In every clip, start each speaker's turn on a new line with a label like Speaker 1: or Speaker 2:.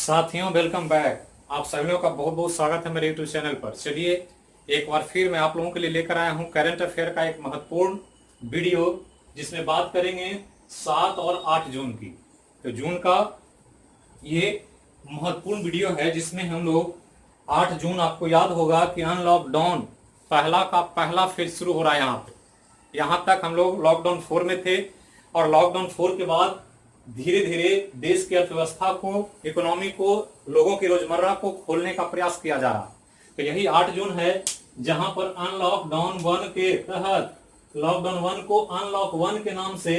Speaker 1: साथियों, welcome back. आप सभी लोगों का बहुत बहुत स्वागत है मेरे यूट्यूब चैनल पर। चलिए एक बार फिर मैं आप लोगों के लिए लेकर आया हूं करंट अफेयर का एक महत्वपूर्ण वीडियो, जिसमें बात करेंगे 7 और 8 जून की। तो जून का ये महत्वपूर्ण वीडियो है जिसमें हम लोग 8 जून, आपको याद होगा कि अनलॉकडाउन पहला का पहला फेज शुरू हो रहा है। यहाँ तक हम लोग लॉकडाउन 4 में थे और लॉकडाउन 4 के बाद धीरे धीरे देश की अर्थव्यवस्था को, इकोनॉमी को, लोगों की रोजमर्रा को खोलने का प्रयास किया जा रहा है। तो यही 8 जून है जहां पर अनलॉकडाउन 1 के तहत लॉकडाउन 1 को अनलॉक 1 के नाम से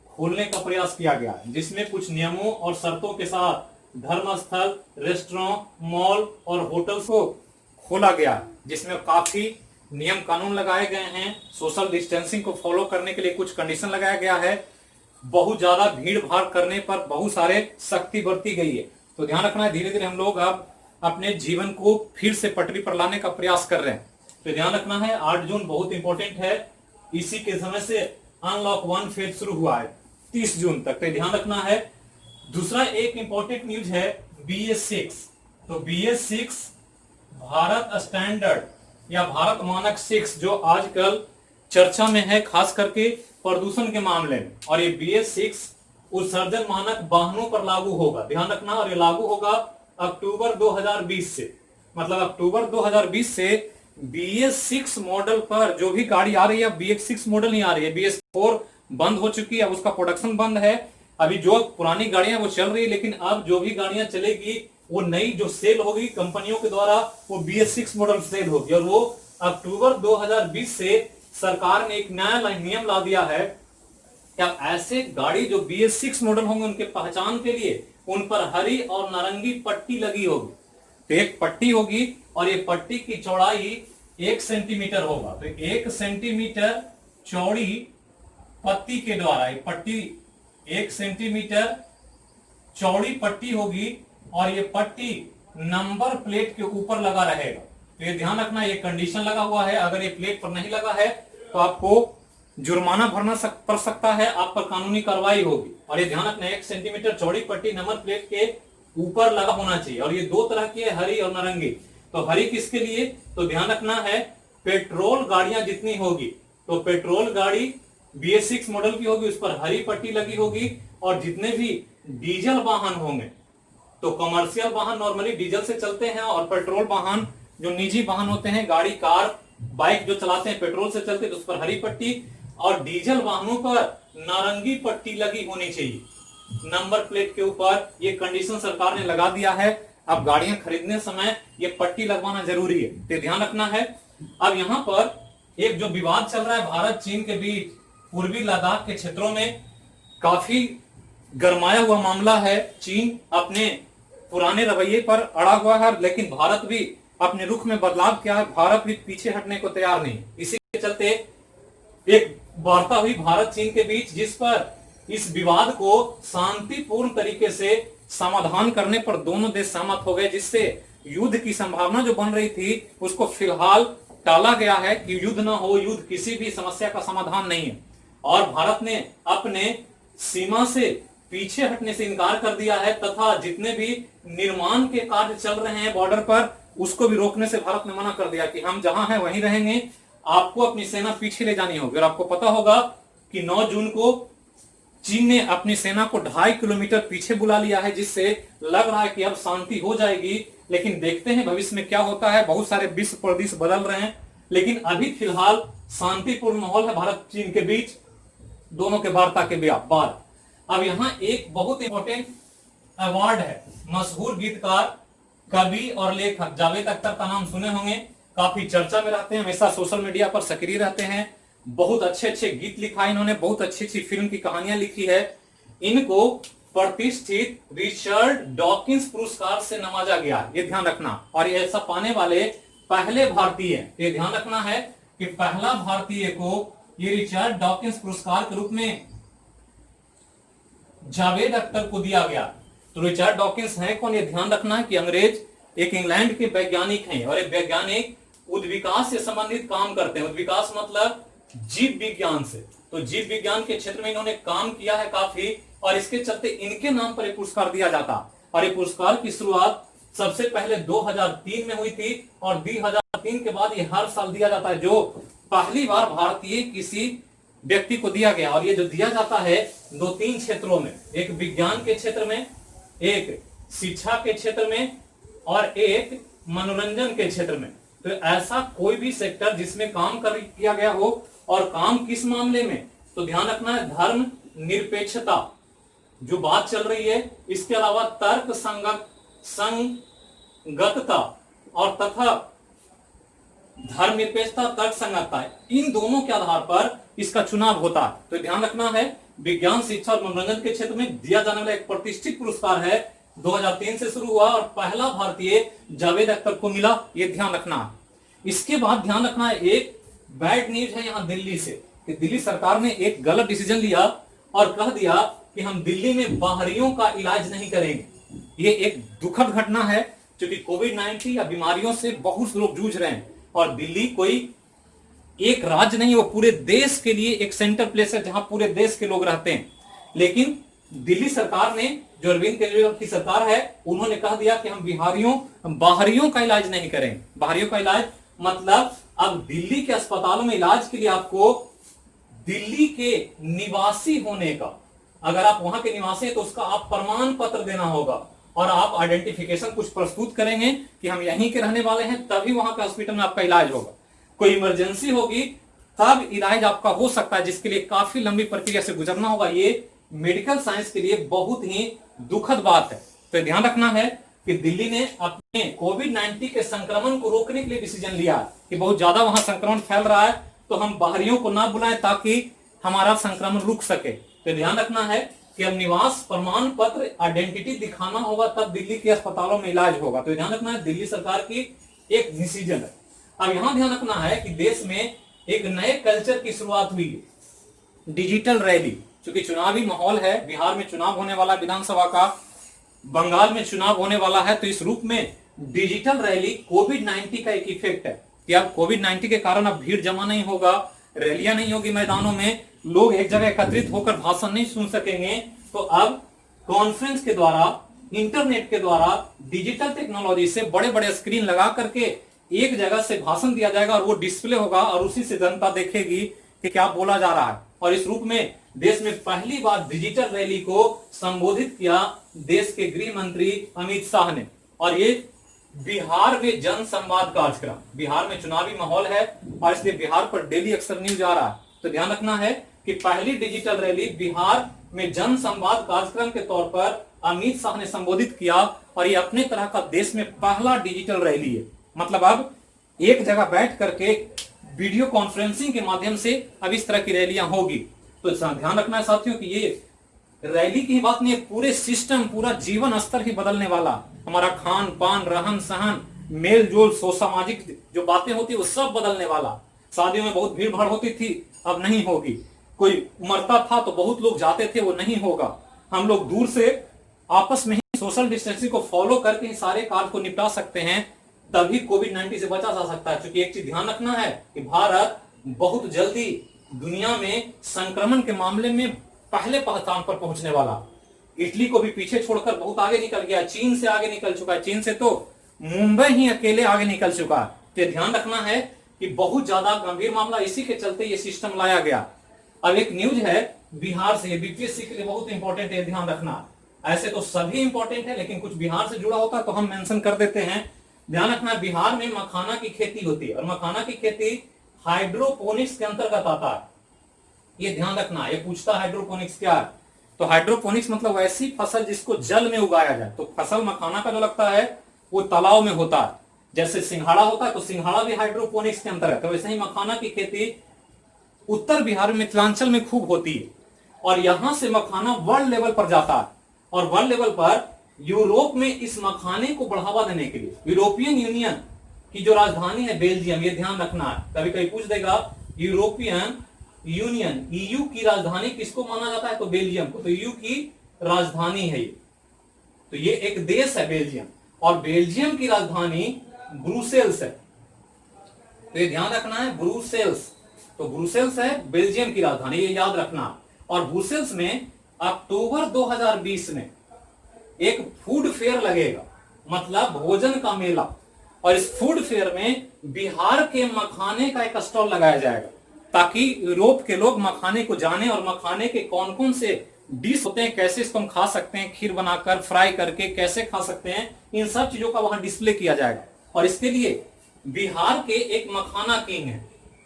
Speaker 1: खोलने का प्रयास किया गया, जिसमें कुछ नियमों और शर्तों के साथ धर्मस्थल, रेस्टोरेंट, मॉल और होटल्स को खोला गया, जिसमें काफी नियम कानून लगाए गए हैं। सोशल डिस्टेंसिंग को फॉलो करने के लिए कुछ कंडीशन लगाया गया है। बहुत ज्यादा भीड़ भाड़ करने पर बहुत सारे सख्ती बरती गई है। तो ध्यान रखना है, धीरे धीरे हम लोग अब अपने जीवन को फिर से पटरी पर लाने का प्रयास कर रहे हैं। तो ध्यान रखना है, 8 जून बहुत इंपॉर्टेंट है। इसी के समय से अनलॉक 1 फेज शुरू हुआ है 30 जून तक। तो ध्यान रखना है। दूसरा एक इंपॉर्टेंट न्यूज है BS6। तो BS6 भारत स्टैंडर्ड या भारत मानक 6 जो आजकल चर्चा में है, खास करके प्रदूषण के मामले में। और ये BS6 उत्सर्जन मानक वाहनों पर लागू होगा, ध्यान रखना। और ये लागू होगा अक्टूबर 2020 से। मतलब अक्टूबर 2020 से BS6 मॉडल पर जो भी गाड़ी आ रही है, BS6 मॉडल नहीं आ रही है। BS4 बंद हो चुकी है, उसका प्रोडक्शन बंद है। अभी जो पुरानी गाड़ियां वो चल रही है, लेकिन अब जो भी गाड़ियां चलेगी वो नई जो सेल होगी कंपनियों के द्वारा, वो BS6 मॉडल सेल होगी। और वो अक्टूबर 2020 से सरकार ने एक नया नियम ला दिया है कि अब ऐसे गाड़ी जो BS6 मॉडल होंगे, उनके पहचान के लिए उन पर हरी और नारंगी पट्टी लगी होगी। तो एक पट्टी होगी और ये पट्टी की चौड़ाई 1 सेंटीमीटर होगा। तो 1 सेंटीमीटर चौड़ी पट्टी के द्वारा ये पट्टी 1 सेंटीमीटर चौड़ी पट्टी होगी और ये पट्टी नंबर प्लेट के ऊपर लगा रहेगा। तो ये ध्यान रखना, ये कंडीशन लगा हुआ है। अगर ये प्लेट पर नहीं लगा है तो आपको जुर्माना भरना पड़ सकता है, आप पर कानूनी कार्रवाई होगी। और ये ध्यान रखना, 1 सेंटीमीटर चौड़ी पट्टी नंबर प्लेट के ऊपर लगा होना चाहिए। और ये 2 तरह की है, हरी और नारंगी। तो हरी किसके लिए? तो ध्यान रखना है, पेट्रोल गाड़ियां जितनी होगी, तो पेट्रोल गाड़ी BS6 मॉडल की होगी, उस पर हरी पट्टी लगी होगी। और जितने भी डीजल वाहन होंगे, तो कमर्शियल वाहन नॉर्मली डीजल से चलते हैं, और पेट्रोल वाहन जो निजी वाहन होते हैं, गाड़ी, कार, बाइक जो चलाते हैं पेट्रोल से चलते हैं, तो उस पर हरी पट्टी। और डीजल वाहनों पर नारंगी पट्टी लगी होनी चाहिए नंबर प्लेट के ऊपर। ये कंडीशन सरकार ने लगा दिया है। अब गाड़ियां खरीदने समय ये पट्टी लगवाना जरूरी है, तो ध्यान रखना है। अब यहाँ पर एक जो विवाद चल रहा है भारत चीन के बीच, पूर्वी लद्दाख के क्षेत्रों में काफी गरमाया हुआ मामला है। चीन अपने पुराने रवैये पर अड़ा हुआ है, लेकिन भारत भी अपने रुख में बदलाव किया है। भारत भी पीछे हटने को तैयार नहीं। इसी के चलते एक वार्ता हुई भारत चीन के बीच, जिस पर इस विवाद को शांतिपूर्ण तरीके से समाधान करने पर दोनों देश सहमत हो गए, जिससे युद्ध की संभावना जो बन रही थी उसको फिलहाल टाला गया है कि युद्ध ना हो। युद्ध किसी भी समस्या का समाधान नहीं है। और भारत ने अपने सीमा से पीछे हटने से इनकार कर दिया है, तथा जितने भी निर्माण के कार्य चल रहे हैं बॉर्डर पर, उसको भी रोकने से भारत ने मना कर दिया कि हम जहां हैं वहीं रहेंगे, आपको अपनी सेना पीछे ले जानी होगी। और आपको पता होगा कि 9 जून को चीन ने अपनी सेना को 2.5 किलोमीटर पीछे बुला लिया है, जिससे लग रहा है कि अब शांति हो जाएगी। लेकिन देखते हैं भविष्य में क्या होता है। बहुत सारे विश्व परिदृश बदल रहे हैं, लेकिन अभी फिलहाल शांतिपूर्ण माहौल है भारत चीन के बीच, दोनों के वार्ता के बाद। अब यहाँ एक बहुत इंपॉर्टेंट अवार्ड है। मशहूर गीतकार, कवि और लेखक जावेद अख्तर का नाम सुने होंगे, काफी चर्चा में रहते हैं, हमेशा सोशल मीडिया पर सक्रिय रहते हैं। बहुत अच्छे अच्छे गीत लिखा है इन्होंने, बहुत अच्छी अच्छी फिल्म की कहानियां लिखी है। इनको प्रतिष्ठित रिचर्ड डॉकिंस पुरस्कार से नवाजा गया, ये ध्यान रखना। और ये ऐसा पाने वाले पहले भारतीय, ये ध्यान रखना है कि पहला भारतीय को ये रिचर्ड डॉकिंस पुरस्कार के रूप में जावेद अख्तर को दिया गया। तो रिचर्ड डॉकिंस है कौन? ये ध्यान रखना है कि अंग्रेज, एक इंग्लैंड के वैज्ञानिक हैं, और ये वैज्ञानिक उद्विकास से संबंधित काम करते हैं। उद्विकास मतलब जीव विज्ञान से। तो जीव विज्ञान के क्षेत्र में इन्होंने काम किया है काफी, और इसके चलते इनके नाम पर एक पुरस्कार दिया जाता। और ये पुरस्कार की शुरुआत सबसे पहले 2003 में हुई थी और 2003 के बाद ये हर साल दिया जाता है, जो पहली बार भारतीय किसी व्यक्ति को दिया गया। और ये जो दिया जाता है 2-3 क्षेत्रों में, एक विज्ञान के क्षेत्र में, एक शिक्षा के क्षेत्र में और एक मनोरंजन के क्षेत्र में। तो ऐसा कोई भी सेक्टर जिसमें काम किया गया हो, और काम किस मामले में, तो ध्यान रखना है धर्म निरपेक्षता जो बात चल रही है, इसके अलावा तर्क संगतता और तथा धर्मनिरपेक्षता, तर्क संगतता, इन दोनों के आधार पर इसका चुनाव होता है। तो ध्यान रखना है विज्ञान, शिक्षा और मनोरंजन के क्षेत्र में दिया जाने वाला एक प्रतिष्ठित पुरस्कार है, 2003 से शुरू हुआ और पहला भारतीय जावेद अख्तर को मिला, ये ध्यान रखना है। इसके बाद ध्यान रखना है एक बैड न्यूज है यहां दिल्ली से, कि दिल्ली सरकार ने एक गलत डिसीजन लिया और कह दिया कि हम दिल्ली में बाहरियों का इलाज नहीं करेंगे। ये एक दुखद घटना है, क्योंकि कोविड-19 या बीमारियों से बहुत लोग जूझ रहे हैं और दिल्ली कोई एक राज्य नहीं, वो पूरे देश के लिए एक सेंटर प्लेस है जहां पूरे देश के लोग रहते हैं। लेकिन दिल्ली सरकार ने, जो अरविंद केजरीवाल की सरकार है, उन्होंने कह दिया कि हम बाहरियों का इलाज नहीं करेंगे। बाहरियों का इलाज मतलब अब दिल्ली के अस्पतालों में इलाज के लिए आपको दिल्ली के निवासी होने का, अगर आप वहां के निवासी हैं तो उसका आप प्रमाण पत्र देना होगा और आप आइडेंटिफिकेशन कुछ प्रस्तुत करेंगे कि हम यहीं के रहने वाले हैं, तभी वहां के हॉस्पिटल में आपका इलाज होगा। कोई इमरजेंसी होगी तब इलाज आपका हो सकता है, जिसके लिए काफी लंबी प्रक्रिया से गुजरना होगा। ये मेडिकल साइंस के लिए बहुत ही दुखद बात है। तो ध्यान रखना है कि दिल्ली ने अपने कोविड-19 के संक्रमण को रोकने के लिए डिसीजन लिया कि बहुत ज्यादा वहां संक्रमण फैल रहा है, तो हम बाहरियों को ना बुलाएं ताकि हमारा संक्रमण रुक सके। तो ध्यान रखना है कि अब निवास प्रमाण पत्र, आइडेंटिटी दिखाना होगा, तब दिल्ली के अस्पतालों में इलाज होगा। तो ध्यान रखना है दिल्ली सरकार की एक डिसीजन है। अब यहां ध्यान रखना है कि देश में एक नए कल्चर की शुरुआत हुई है, डिजिटल रैली। क्योंकि चुनावी माहौल है, बिहार में चुनाव होने वाला विधानसभा का, बंगाल में चुनाव होने वाला है, तो इस रूप में डिजिटल रैली कोविड-19 का एक इफेक्ट है कि अब कोविड-19 के कारण अब भीड़ जमा नहीं होगा, रैलियां नहीं होगी मैदानों में, लोग एक जगह एकत्रित होकर भाषण नहीं सुन सकेंगे। तो अब कॉन्फ्रेंस के द्वारा, इंटरनेट के द्वारा, डिजिटल टेक्नोलॉजी से बड़े बड़े स्क्रीन लगा करके एक जगह से भाषण दिया जाएगा और वो डिस्प्ले होगा और उसी से जनता देखेगी कि क्या बोला जा रहा है। और इस रूप में देश में पहली बार डिजिटल रैली को संबोधित किया देश के गृह मंत्री अमित शाह ने। और ये बिहार में जन संवाद कार्यक्रम, बिहार में चुनावी माहौल है और इसलिए बिहार पर डेली अक्सर न्यूज आ रहा है। तो ध्यान रखना है कि पहली डिजिटल रैली बिहार में जन संवाद कार्यक्रम के तौर पर अमित शाह ने संबोधित किया और ये अपने तरह का देश में पहला डिजिटल रैली है। मतलब अब एक जगह बैठ करके वीडियो कॉन्फ्रेंसिंग के माध्यम से अब इस तरह की रैलियां होगी। तो ध्यान रखना है साथियों कि ये रैली की बात नहीं है, पूरे सिस्टम, पूरा जीवन स्तर ही बदलने वाला, हमारा खान पान, रहन सहन, मेल जोल, सामाजिक जो बातें होती है वो सब बदलने वाला। शादियों में बहुत भीड़ भाड़ होती थी, अब नहीं होगी। कोई मरता था तो बहुत लोग जाते थे, वो नहीं होगा। हम लोग दूर से आपस में ही सोशल डिस्टेंसिंग को फॉलो करके ही सारे कार्य को निपटा सकते हैं, तभी कोविड-19 से बचा जा सकता है। क्योंकि एक चीज ध्यान रखना है कि भारत बहुत जल्दी दुनिया में संक्रमण के मामले में पहले स्थान पर पहुंचने वाला, इटली को भी पीछे छोड़कर बहुत आगे निकल गया, चीन से आगे निकल चुका है, चीन से तो मुंबई ही अकेले आगे निकल चुका है। तो ध्यान रखना है कि बहुत ज्यादा गंभीर मामला, इसी के चलते ये सिस्टम लाया गया। अब एक न्यूज है बिहार से, बीपीएससी के लिए बहुत इंपॉर्टेंट है, ध्यान रखना। ऐसे तो सभी इंपॉर्टेंट है, लेकिन कुछ बिहार से जुड़ा होता है तो हम मेंशन कर देते हैं। ध्यान रखना, बिहार में मखाना की खेती होती है और मखाना की खेती हाइड्रोपोनिक्स के अंतर्गत आता है। ये ध्यान रखना, ये पूछता है हाइड्रोपोनिक्स क्या है। तो हाइड्रोपोनिक्स मतलब वैसी फसल जिसको जल में उगाया जाए। तो फसल मखाना का जो लगता है वो तालाब में होता है, जैसे सिंघाड़ा होता है तो सिंघाड़ा भी हाइड्रोपोनिक्स के अंतर्गत। तो वैसे ही मखाना की खेती उत्तर बिहार में, मिथिलांचल में खूब होती है और यहां से मखाना वर्ल्ड लेवल पर जाता है। और वर्ल्ड लेवल पर यूरोप में इस मखाने को बढ़ावा देने के लिए यूरोपियन यूनियन की जो राजधानी है बेल्जियम, ये ध्यान रखना है, कभी कभी पूछ देगा यूरोपियन यूनियन, ईयू की राजधानी किसको माना जाता है, तो बेल्जियम को। तो ईयू की राजधानी है ये, तो ये एक देश है बेल्जियम, और बेल्जियम की राजधानी ब्रुसेल्स है। तो ये ध्यान रखना है, ब्रुसेल्स, तो ब्रुसेल्स है बेल्जियम की राजधानी, ये याद रखना। और ब्रुसेल्स में अक्टूबर 2020 में एक फूड फेयर लगेगा, मतलब भोजन का मेला। और इस फूड फेयर में बिहार के मखाने का एक स्टॉल लगाया जाएगा, ताकि यूरोप के लोग मखाने को जाने और मखाने के कौन कौन से डिश होते हैं, कैसे इसको हम खा सकते हैं, खीर बनाकर, फ्राई करके कैसे खा सकते हैं, इन सब चीजों का वहां डिस्प्ले किया जाएगा। और इसके लिए बिहार के एक मखाना किंग है,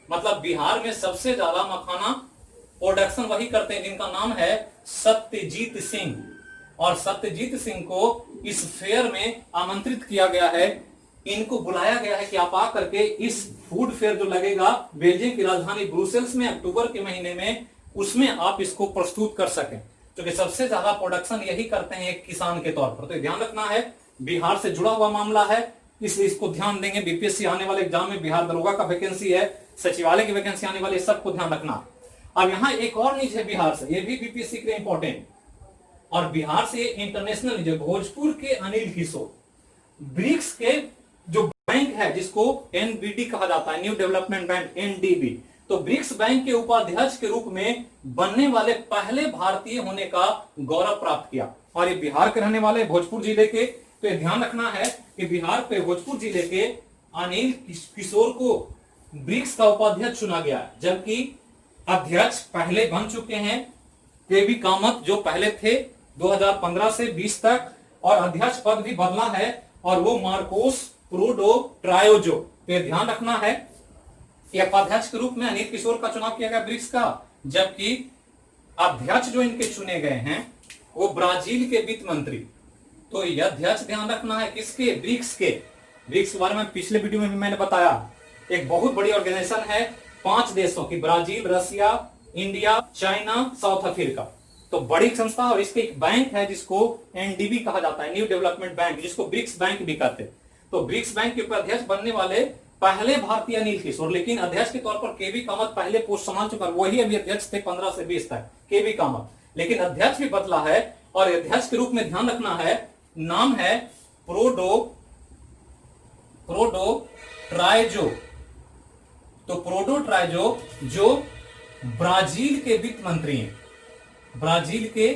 Speaker 1: मतलब बिहार में सबसे ज्यादा मखाना प्रोडक्शन वही करते हैं, जिनका नाम है सत्यजीत सिंह। और सत्यजीत सिंह को इस फेयर में आमंत्रित किया गया है, इनको बुलाया गया है कि आप आकर के इस फूड फेयर जो लगेगा बेल्जियम की राजधानी ब्रुसेल्स में अक्टूबर के महीने में, उसमें आप इसको प्रस्तुत कर सकें, क्योंकि सबसे ज्यादा प्रोडक्शन यही करते हैं एक किसान के तौर पर। तो ध्यान रखना है, बिहार से जुड़ा हुआ मामला है, इसलिए इसको ध्यान देंगे। बीपीएससी आने वाले एग्जाम में बिहार दरोगा का वैकेंसी है, सचिवालय की वैकेंसी आने वाली, सबको ध्यान रखना। अब यहाँ एक और न्यूज है बिहार से, ये भी बीपीएससी के लिए इंपॉर्टेंट, और बिहार से इंटरनेशनल न्यूज है। भोजपुर के अनिल किशोर ब्रिक्स के जो बैंक है, जिसको एनबीडी कहा जाता है, न्यू डेवलपमेंट बैंक, एनडीबी, तो ब्रिक्स बैंक के उपाध्यक्ष के रूप में बनने वाले पहले भारतीय होने का गौरव प्राप्त किया। और ये बिहार के रहने वाले, भोजपुर जिले के। तो ये ध्यान रखना है कि बिहार के भोजपुर जिले के अनिल किशोर को ब्रिक्स का उपाध्यक्ष चुना गया, जबकि अध्यक्ष पहले बन चुके हैं केवी कामत, जो पहले थे 2015 से 20 तक, और अध्यक्ष पद भी बदला है, और वो मार्कोस प्रोडो ट्रायोजो। तो ध्यान रखना है कि उपाध्यक्ष के रूप में अनिल किशोर का चुनाव किया गया ब्रिक्स का, जबकि अध्यक्ष जो इनके चुने गए हैं वो ब्राजील के वित्त मंत्री। तो यह अध्यक्ष ध्यान रखना है किसके, ब्रिक्स के। ब्रिक्स के बारे में पिछले वीडियो में भी मैंने बताया, एक बहुत बड़ी ऑर्गेनाइजेशन है 5 देशों की, Brazil, Russia, India, China, south Africa. तो बड़ी संस्था, और इसके एक बैंक है जिसको एनडीबी कहा जाता है, न्यू डेवलपमेंट बैंक, जिसको ब्रिक्स बैंक भी कहते हैं। तो ब्रिक्स बैंक के उपाध्यक्ष बनने वाले पहले भारतीय अनिल किशोर, लेकिन अध्यक्ष के तौर पर केवी कामत पहले पोस्ट संभाल चुका, वही अभी अध्यक्ष थे 15 से 20 तक, केवी कामत, लेकिन अध्यक्ष भी बदला है। और अध्यक्ष के रूप में ध्यान रखना है, नाम है प्रोडो ट्राइजो। तो प्रोडो ट्राइजो जो ब्राजील के वित्त मंत्री हैं, ब्राजील के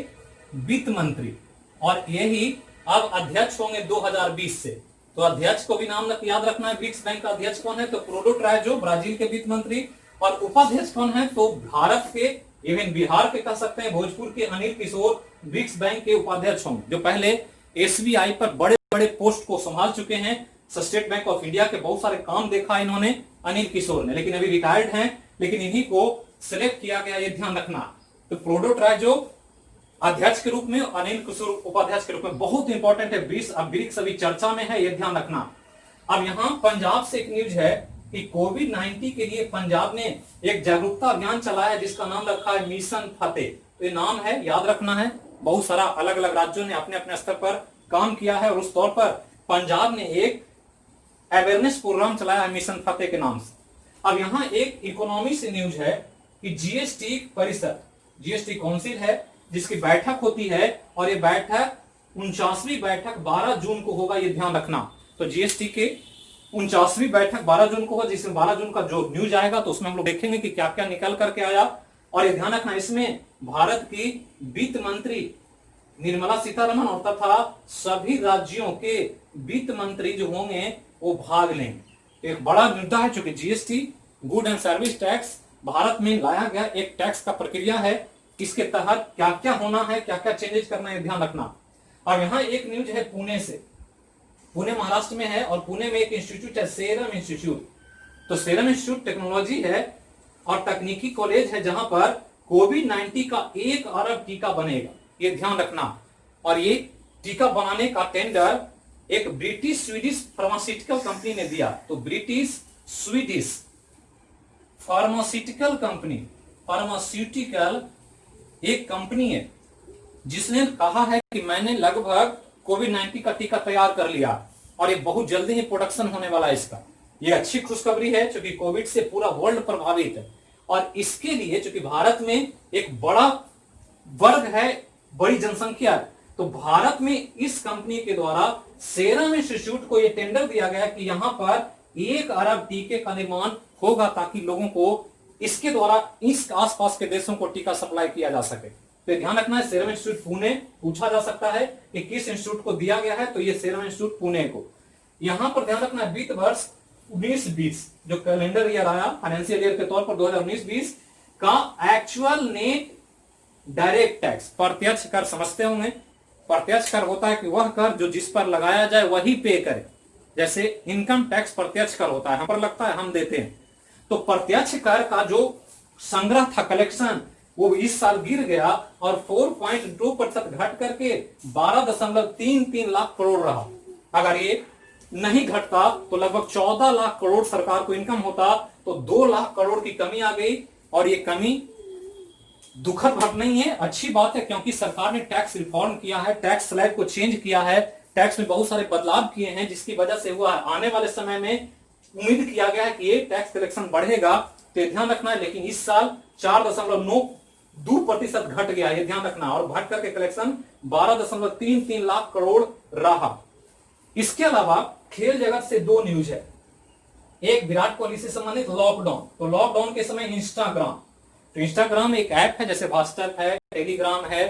Speaker 1: वित्त मंत्री, और यही अब अध्यक्ष होंगे 2020 से। तो अध्यक्ष को भी नाम याद रखना है, ब्रिक्स बैंक का अध्यक्ष कौन है, तो प्रोडो ट्राइजो, ब्राजील के वित्त मंत्री। और उपाध्यक्ष कौन है, तो भारत के, इवन बिहार के कह सकते हैं, भोजपुर के अनिल किशोर ब्रिक्स बैंक के उपाध्यक्ष होंगे, जो पहले एसबीआई पर बड़े बड़े पोस्ट को संभाल चुके हैं। स्टेट बैंक ऑफ इंडिया के बहुत सारे काम देखा इन्होंने, अनिल किशोर ने, लेकिन अभी रिटायर्ड हैं, लेकिन इन्हीं को सिलेक्ट किया गया, ये ध्यान रखना। तो प्रोडो ट्राइजो अध्यक्ष के रूप में, अनिल किशोर उपाध्यक्ष के रूप में, बहुत इंपॉर्टेंट है। ब्रिक्स अभी चर्चा में है, यह ध्यान रखना। अब यहां पंजाब से एक न्यूज है कि कोविड-19 के लिए पंजाब ने एक जागरूकता अभियान चलाया, जिसका नाम रखा है मिशन फतेह। तो ये नाम है, याद रखना है, बहुत सारा अलग अलग राज्यों ने अपने अपने स्तर पर काम किया है, और उस तौर पर पंजाब ने एक अवेयरनेस प्रोग्राम चलाया है मिशन फतेह के नाम से। अब यहां एक इकोनॉमी से न्यूज है कि जीएसटी परिषद, जीएसटी काउंसिल है, जिसकी बैठक होती है, और ये बैठक 49वीं बैठक 12 जून को होगा, ये ध्यान रखना। तो जीएसटी के 49वीं बैठक 12 जून को होगा, जिसमें 12 जून का जो न्यूज आएगा तो उसमें हम लोग देखेंगे कि क्या क्या निकल करके आया। और ये ध्यान रखना, इसमें भारत की वित्त मंत्री निर्मला सीतारमण और तथा सभी राज्यों के वित्त मंत्री जो होंगे वो भाग लेंगे। एक बड़ा मुद्दा है, चूंकि GST good and service tax Bharat में लाया गया एक टैक्स का प्रक्रिया है, इसके तहत क्या क्या होना है, क्या क्या चेंजेस करना है, ध्यान रखना। और यहाँ एक न्यूज है पुणे से, पुणे महाराष्ट्र में है, और पुणे में एक इंस्टीट्यूट है सेरम इंस्टीट्यूट। तो सेरम इंस्टीट्यूट टेक्नोलॉजी है और तकनीकी कॉलेज है, जहां पर कोविड-19 का 1 अरब टीका बनेगा, ये ध्यान रखना। और ये टीका बनाने का टेंडर एक ब्रिटिश स्वीडिश फार्मास्यूटिकल कंपनी ने दिया। तो British Swedish pharmaceutical company, pharmaceutical एक कंपनी है जिसने कहा है कि मैंने लगभग कोविड-19 का टीका तैयार कर लिया, और ये बहुत जल्दी ही प्रोडक्शन होने वाला है इसका। ये अच्छी खुशखबरी है, क्योंकि कोविड से पूरा वर्ल्ड प्रभावित है, और इसके लिए चूंकि भारत में एक बड़ा वर्ग है, बड़ी जनसंख्या है, तो भारत में इस कंपनी के द्वारा सेरम इंस्टीट्यूट को यह टेंडर दिया गया कि यहां पर 1 अरब टीके का निर्माण होगा, ताकि लोगों को इसके द्वारा इस आसपास के देशों को टीका सप्लाई किया जा सके। तो ध्यान रखना है सीरम इंस्टीट्यूट पुणे पूछा जा सकता है कि किस इंस्टीट्यूट को दिया गया है, तो ये सीरम इंस्टीट्यूट पुणे को। यहां पर ध्यान रखना है वित्त वर्ष 19-20 जो कैलेंडर ईयर आया फाइनेंशियल ईयर के तौर पर 2019-20 का एक्चुअल नेट डायरेक्ट टैक्स प्रत्यक्ष कर समझते होंगे। प्रत्यक्ष कर होता है कि वह कर जो जिस पर लगाया जाए वही पे करे, जैसे इनकम टैक्स प्रत्यक्ष कर होता है, हम पर लगता है हम देते हैं। तो प्रत्यक्ष कर का जो संग्रह था कलेक्शन वो इस साल गिर गया और 4.2% घट करके 12.33 लाख करोड़ रहा। अगर ये नहीं घटता तो लगभग 14 लाख करोड़ सरकार को इनकम होता, तो 2 लाख करोड़ की कमी आ गई। और ये कमी दुखद बात नहीं है, अच्छी बात है, क्योंकि सरकार ने टैक्स रिफॉर्म किया है, टैक्स स्लैब को चेंज किया है, टैक्स में बहुत सारे बदलाव किए हैं, जिसकी वजह से हुआ आने वाले समय में उम्मीद किया गया है कि ये टैक्स कलेक्शन बढ़ेगा, तो ध्यान रखना है। लेकिन इस साल 4.92% घट गया, ये ध्यान रखना, और घट करके कलेक्शन 12.33 लाख करोड़ रहा। इसके अलावा खेल जगत से 2 न्यूज है। एक विराट कोहली से संबंधित लॉकडाउन, तो लॉकडाउन के समय इंस्टाग्राम, तो इंस्टाग्राम एक ऐप है, जैसे व्हाट्सएप है, टेलीग्राम है,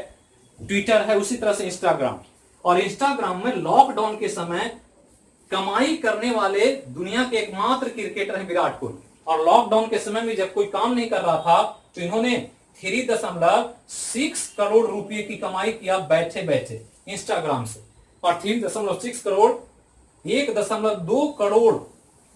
Speaker 1: ट्विटर है, उसी तरह से इंस्टाग्राम। और इंस्टाग्राम में लॉकडाउन के समय कमाई करने वाले दुनिया के एकमात्र क्रिकेटर हैं विराट कोहली। और लॉकडाउन के समय में जब कोई काम नहीं कर रहा था तो इन्होंने 3.6 करोड़ रुपए की कमाई किया बैठे बैठे इंस्टाग्राम से। और 3.6 करोड़ 1.2 करोड़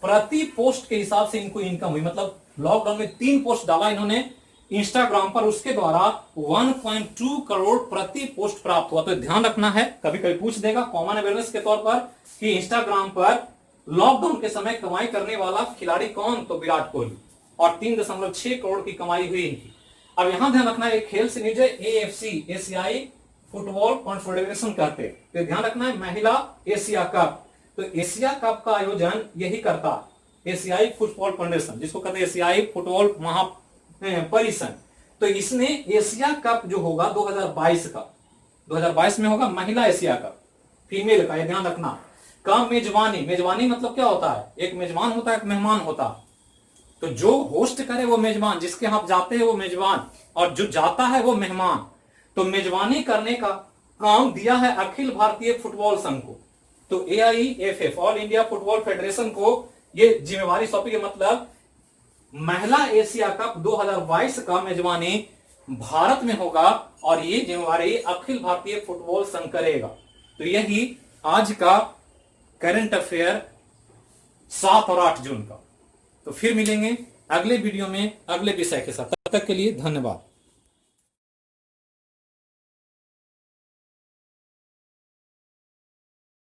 Speaker 1: प्रति पोस्ट के हिसाब से इनको इनकम हुई। मतलब लॉकडाउन में 3 पोस्ट डाला इन्होंने इंस्टाग्राम पर, उसके द्वारा 1.2 करोड़ प्रति पोस्ट प्राप्त हुआ। तो ध्यान रखना है, कभी कभी पूछ देगा कॉमन अवेयरनेस के तौर पर कि इंस्टाग्राम पर लॉकडाउन के समय कमाई करने वाला खिलाड़ी कौन, तो विराट कोहली, और 3.6 करोड़ की कमाई हुई इनकी। अब यहां ध्यान रखना है, खेल से न्यूज है, एएफसी एशियाई फुटबॉल कॉन्फेडरेशन कहते हैं, तो ध्यान रखना है महिला एशिया कप। तो एशिया कप का आयोजन यही करता है एशियाई फुटबॉल फेडरेशन, जिसको कहते हैं एशियाई फुटबॉल महापरिषद। तो इसने एशिया कप जो होगा 2022 का, 2022 में होगा महिला एशिया कप फीमेल का, ये ध्यान रखना का मेजबानी। मेजबानी मतलब क्या होता है, एक मेजबान होता है, एक मेहमान होता है। तो जो होस्ट करे वो मेजबान, जिसके यहाँ जाते हैं वो मेजबान, और जो जाता है वो मेहमान। तो मेजबानी करने का काम दिया है अखिल भारतीय फुटबॉल संघ को। तो AIFF all India football federation को ये जिम्मेवारी सौंपी है। मतलब महिला एशिया कप 2022 का मेजबानी भारत में होगा और ये जिम्मेवारी अखिल भारतीय फुटबॉल संघ करेगा। तो यही आज का करंट अफेयर 7 और 8 जून का। तो फिर मिलेंगे अगले वीडियो में अगले विषय के साथ, तब तक के लिए धन्यवाद।